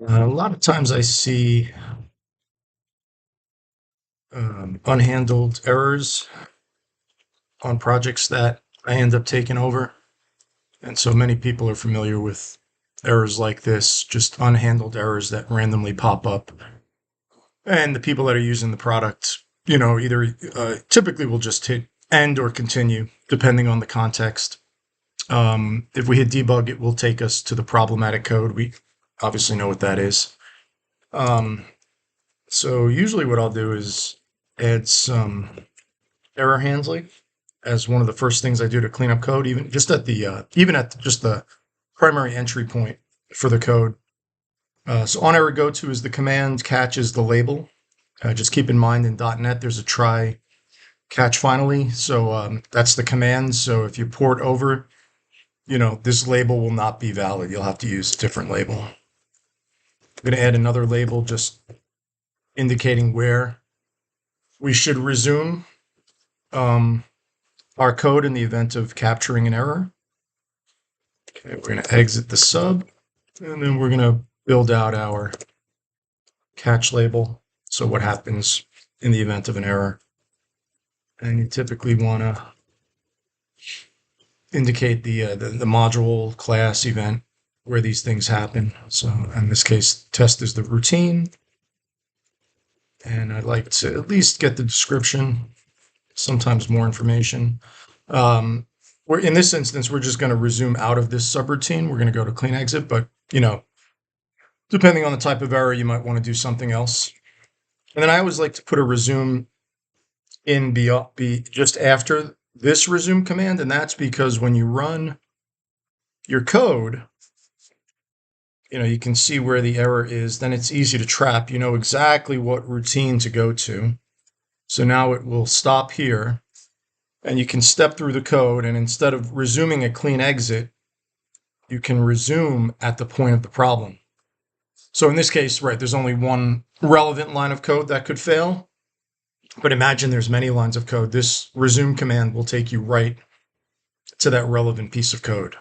A lot of times I see unhandled errors on projects that I end up taking over. And so many people are familiar with errors like this, just unhandled errors that randomly pop up. And the people that are using the product, either typically will just hit end or continue, depending on the context. If we hit debug, it will take us to the problematic code. We obviously know what that is. So usually what I'll do is add some error handling as one of the first things I do to clean up code, even just at the primary entry point for the code. So on error go to is the command catches the label. Just keep in mind in .NET there's a try catch finally. So that's the command. So if you port over, this label will not be valid. You'll have to use a different label. I'm going to add another label just indicating where we should resume our code in the event of capturing an error. Okay, we're going to exit the sub, and then we're going to build out our catch label. So what happens in the event of an error? And you typically want to indicate the module class event where these things happen. So in this case, test is the routine. And I'd like to at least get the description, sometimes more information. In this instance, we're just going to resume out of this subroutine. We're going to go to clean exit, but depending on the type of error, you might want to do something else. And then I always like to put a resume in be just after this resume command, and that's because when you run your code, you can see where the error is. Then it's easy to trap. You know exactly what routine to go to. So now it will stop here, and you can step through the code, and instead of resuming a clean exit, you can resume at the point of the problem. So in this case, right, there's only one relevant line of code that could fail. But imagine there's many lines of code. This resume command will take you right to that relevant piece of code.